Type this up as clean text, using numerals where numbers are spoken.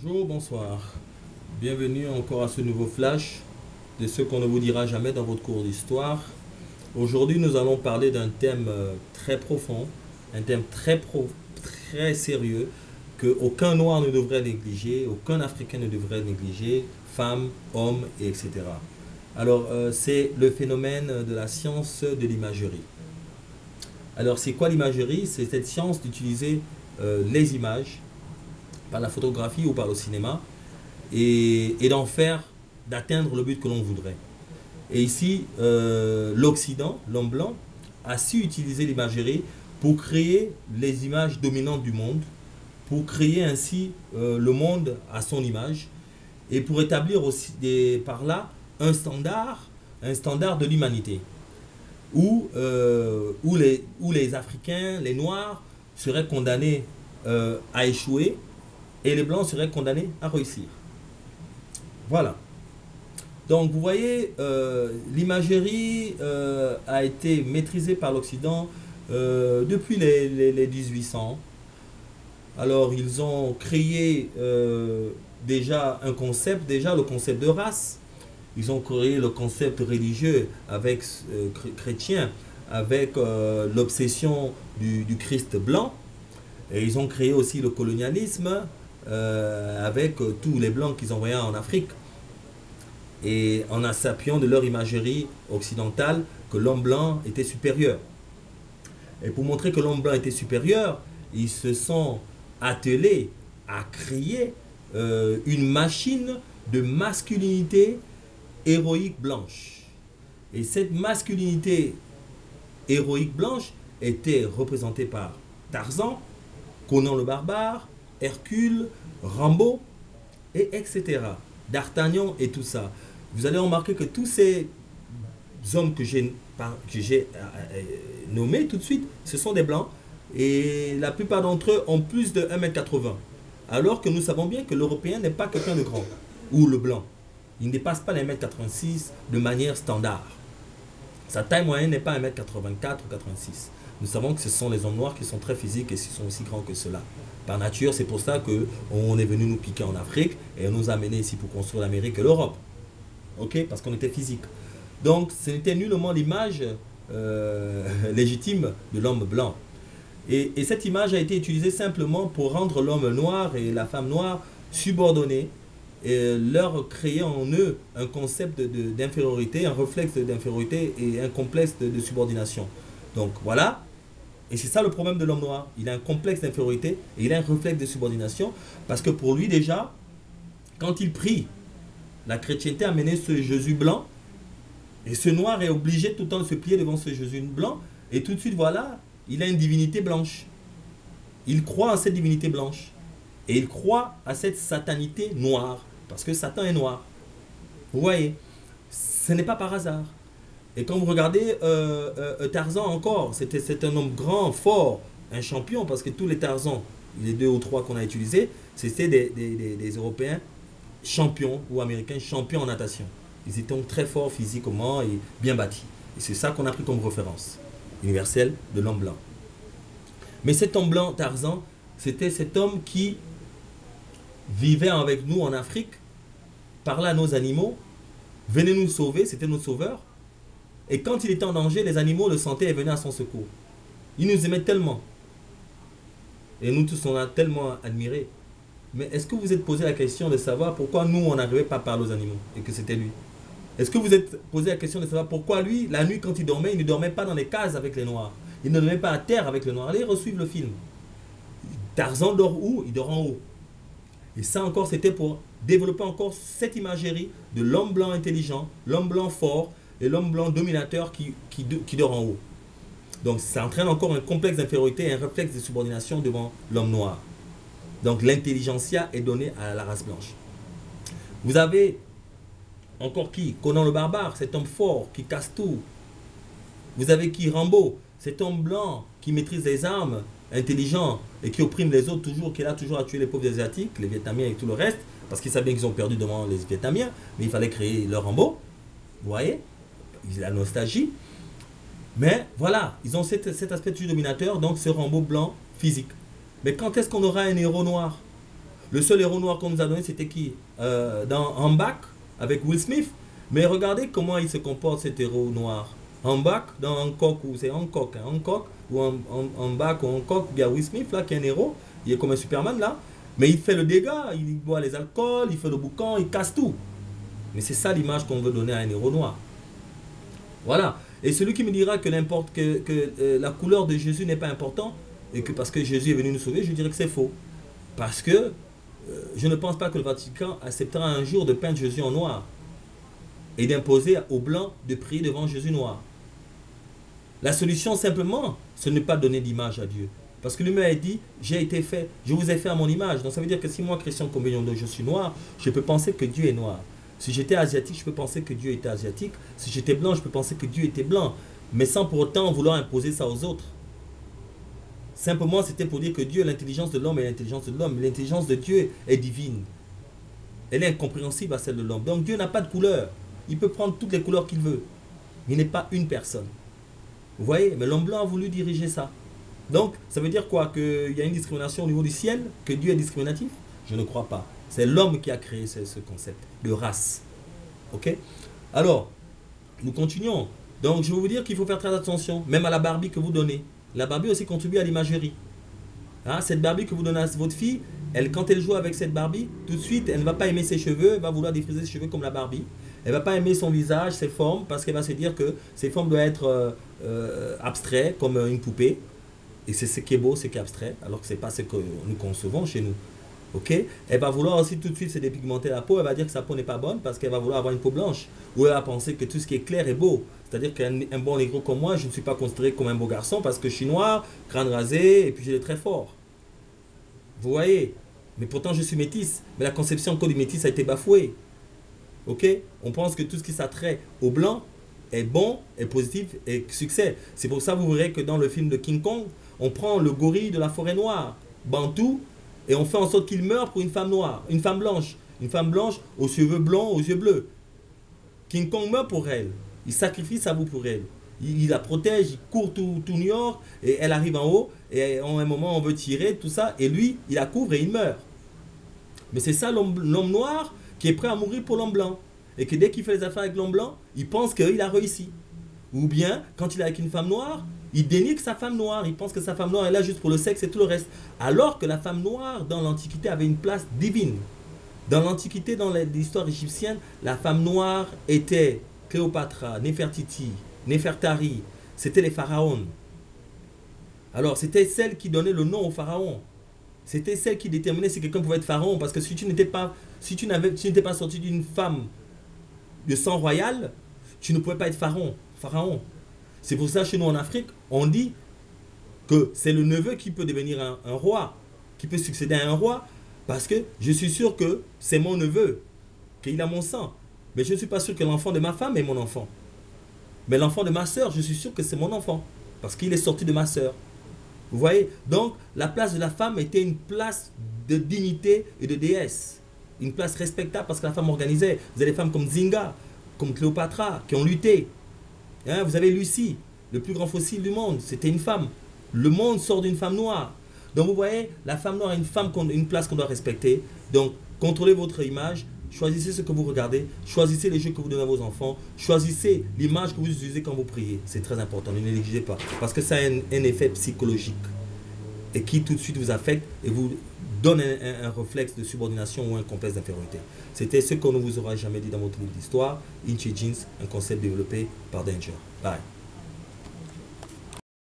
Bonjour, bonsoir. Bienvenue encore à ce nouveau flash de ce qu'on ne vous dira jamais dans votre cours d'histoire. Aujourd'hui, nous allons parler d'un thème très profond, un thème très sérieux que aucun noir ne devrait négliger, aucun africain ne devrait négliger, femmes, hommes, et etc. Alors, c'est le phénomène de la science de l'imagerie. Alors, c'est quoi l'imagerie? C'est cette science d'utiliser les images par la photographie ou par le cinéma et d'en faire, d'atteindre le but que l'on voudrait. Et ici, l'Occident, l'homme blanc, a su utiliser l'imagerie pour créer les images dominantes du monde, pour créer ainsi le monde à son image et pour établir aussi par là un standard de l'humanité où les Africains, les Noirs seraient condamnés à échouer et les Blancs seraient condamnés à réussir. Voilà. Donc vous voyez, l'imagerie a été maîtrisée par l'Occident depuis les 1800. Alors ils ont créé déjà un concept, déjà le concept de race. Ils ont créé le concept religieux avec chrétien, avec l'obsession du Christ blanc. Et ils ont créé aussi le colonialisme avec tous les blancs qu'ils envoyaient en Afrique. Et en s'appuyant de leur imagerie occidentale que l'homme blanc était supérieur. Et pour montrer que l'homme blanc était supérieur, ils se sont attelés à créer une machine de masculinité héroïque blanche. Et cette masculinité héroïque blanche était représentée par Tarzan, Conan le barbare, Hercule, Rambo, et etc. D'Artagnan et tout ça. Vous allez remarquer que tous ces hommes que j'ai nommés tout de suite, ce sont des blancs. Et la plupart d'entre eux ont plus de 1,80 m. Alors que nous savons bien que l'Européen n'est pas quelqu'un de grand. Ou le blanc. Il ne dépasse pas les 1,86 m de manière standard. Sa taille moyenne n'est pas 1,84 m ou 86. Nous savons que ce sont les hommes noirs qui sont très physiques et qui sont aussi grands que cela. Par nature, c'est pour ça qu'on est venu nous piquer en Afrique et on nous a amenés ici pour construire l'Amérique et l'Europe. Ok? Parce qu'on était physique. Donc, ce n'était nullement l'image légitime de l'homme blanc. Et cette image a été utilisée simplement pour rendre l'homme noir et la femme noire subordonnés et leur créer en eux un concept d'infériorité, un réflexe d'infériorité et un complexe de subordination. Donc voilà, et c'est ça le problème de l'homme noir. Il a un complexe d'infériorité et il a un réflexe de subordination parce que pour lui déjà, quand il prie, la chrétienté a mené ce Jésus blanc et ce noir est obligé tout le temps de se plier devant ce Jésus blanc et tout de suite voilà, il a une divinité blanche. Il croit en cette divinité blanche et il croit à cette satanité noire parce que Satan est noir. Vous voyez, ce n'est pas par hasard. Et quand vous regardez Tarzan encore, c'est un homme grand, fort, un champion, parce que tous les Tarzans, les deux ou trois qu'on a utilisés, c'était des Européens champions ou Américains champions en natation. Ils étaient très forts physiquement et bien bâtis. Et c'est ça qu'on a pris comme référence universelle de l'homme blanc. Mais cet homme blanc, Tarzan, c'était cet homme qui vivait avec nous en Afrique, parlait à nos animaux, venait nous sauver, c'était notre sauveur. Et quand il était en danger, les animaux le sentaient et venaient à son secours. Il nous aimait tellement. Et nous tous, on a tellement admiré. Mais est-ce que vous êtes posé la question de savoir pourquoi nous, on n'arrivait pas à parler aux animaux et que c'était lui? Est-ce que vous êtes posé la question de savoir pourquoi lui, la nuit, quand il dormait, il ne dormait pas dans les cases avec les noirs? Il ne dormait pas à terre avec les noirs. Allez resuivre le film. Tarzan dort où? Il dort en haut. Et ça encore, c'était pour développer encore cette imagerie de l'homme blanc intelligent, l'homme blanc fort, et l'homme blanc dominateur qui dort en haut. Donc ça entraîne encore un complexe d'infériorité et un réflexe de subordination devant l'homme noir. Donc l'intelligentsia est donnée à la race blanche. Vous avez encore qui? Conan le barbare, cet homme fort qui casse tout. Vous avez qui? Rambo, cet homme blanc qui maîtrise les armes, intelligent et qui opprime les autres toujours, qui est là toujours à tuer les pauvres asiatiques, les Vietnamiens et tout le reste, parce qu'ils savaient qu'ils ont perdu devant les Vietnamiens, mais il fallait créer leur Rambo. Vous voyez? La nostalgie. Mais voilà, ils ont cet aspect toujours dominateur, donc ce Rambo blanc physique. Mais quand est-ce qu'on aura un héros noir? Le seul héros noir qu'on nous a donné, c'était qui? Dans Hanbak, avec Will Smith. Mais regardez comment il se comporte, cet héros noir. Hanbak, dans Hancock, ou c'est Hancock, hein, Hancock, ou Hanbak, ou Hancock, il y a Will Smith, là, qui est un héros. Il est comme un Superman, là. Mais il fait le dégât, il boit les alcools, il fait le boucan, il casse tout. Mais c'est ça l'image qu'on veut donner à un héros noir. Voilà. Et celui qui me dira que, la couleur de Jésus n'est pas importante, et que parce que Jésus est venu nous sauver, je dirais que c'est faux. Parce que je ne pense pas que le Vatican acceptera un jour de peindre Jésus en noir et d'imposer aux Blancs de prier devant Jésus noir. La solution simplement, ce n'est pas donner d'image à Dieu. Parce que lui-même a dit, j'ai été fait, je vous ai fait à mon image. Donc ça veut dire que si moi, Christian Combegnondo, je suis noir, je peux penser que Dieu est noir. Si j'étais asiatique, je peux penser que Dieu était asiatique. Si j'étais blanc, je peux penser que Dieu était blanc. Mais sans pour autant vouloir imposer ça aux autres. Simplement, c'était pour dire que Dieu, l'intelligence de l'homme est l'intelligence de l'homme. L'intelligence de Dieu est divine. Elle est incompréhensible à celle de l'homme. Donc Dieu n'a pas de couleur. Il peut prendre toutes les couleurs qu'il veut. Il n'est pas une personne. Vous voyez? Mais l'homme blanc a voulu diriger ça. Donc, ça veut dire quoi? Qu'il y a une discrimination au niveau du ciel? Que Dieu est discriminatif? Je ne crois pas. C'est l'homme qui a créé ce concept de race. Ok? Alors, nous continuons. Donc, je vais vous dire qu'il faut faire très attention, même à la Barbie que vous donnez. La Barbie aussi contribue à l'imagerie. Hein, cette Barbie que vous donnez à votre fille, quand elle joue avec cette Barbie, tout de suite, elle ne va pas aimer ses cheveux, elle va vouloir défriser ses cheveux comme la Barbie. Elle ne va pas aimer son visage, ses formes, parce qu'elle va se dire que ses formes doivent être abstraites, comme une poupée. Et c'est ce qui est beau, c'est qui est abstrait, alors que ce n'est pas ce que nous concevons chez nous. Ok? Elle va vouloir aussi tout de suite se dépigmenter la peau, elle va dire que sa peau n'est pas bonne parce qu'elle va vouloir avoir une peau blanche. Ou elle va penser que tout ce qui est clair est beau. C'est-à-dire qu'un bon négro comme moi, je ne suis pas considéré comme un beau garçon parce que je suis noir, crâne rasé, et puis j'ai très fort. Vous voyez? Mais pourtant je suis métisse. Mais la conception encore du métis a été bafouée. Ok? On pense que tout ce qui s'attrait au blanc est bon, est positif et succès. C'est pour ça que vous verrez que dans le film de King Kong, on prend le gorille de la forêt noire, Bantou, et on fait en sorte qu'il meure pour une femme noire, une femme blanche aux cheveux blancs, aux yeux bleus. King Kong meurt pour elle, il sacrifie sa vie pour elle. Il la protège, il court tout New York, et elle arrive en haut, et en un moment on veut tirer, tout ça, et lui, il la couvre et il meurt. Mais c'est ça l'homme noir qui est prêt à mourir pour l'homme blanc. Et que dès qu'il fait les affaires avec l'homme blanc, il pense qu'il a réussi. Ou bien, quand il est avec une femme noire, il dénigre sa femme noire. Il pense que sa femme noire est là juste pour le sexe et tout le reste. Alors que la femme noire, dans l'Antiquité, avait une place divine. Dans l'Antiquité, dans l'histoire égyptienne, la femme noire était Cléopâtre, Néfertiti, Néfertari. C'était les pharaons. Alors, c'était celle qui donnait le nom aux pharaons. C'était celle qui déterminait si quelqu'un pouvait être pharaon. Parce que si tu n'étais pas sorti d'une femme de sang royal, tu ne pouvais pas être pharaon. C'est pour ça, chez nous en Afrique, on dit que c'est le neveu qui peut devenir un roi, qui peut succéder à un roi, parce que je suis sûr que c'est mon neveu, qu'il a mon sang. Mais je ne suis pas sûr que l'enfant de ma femme est mon enfant. Mais l'enfant de ma soeur, je suis sûr que c'est mon enfant, parce qu'il est sorti de ma soeur. Vous voyez? Donc, la place de la femme était une place de dignité et de déesse. Une place respectable parce que la femme organisait. Vous avez des femmes comme Zinga, comme Cléopâtre, qui ont lutté. Hein, vous avez Lucie, le plus grand fossile du monde, c'était une femme. Le monde sort d'une femme noire. Donc vous voyez, la femme noire a une place qu'on doit respecter. Donc contrôlez votre image, choisissez ce que vous regardez, choisissez les jeux que vous donnez à vos enfants, choisissez l'image que vous utilisez quand vous priez. C'est très important, ne négligez pas. Parce que ça a un effet psychologique. Et qui tout de suite vous affecte et vous donne un réflexe de subordination ou un complexe d'infériorité. C'était ce qu'on ne vous aura jamais dit dans votre livre d'histoire, Inche Jeans, un concept développé par Danger. Bye.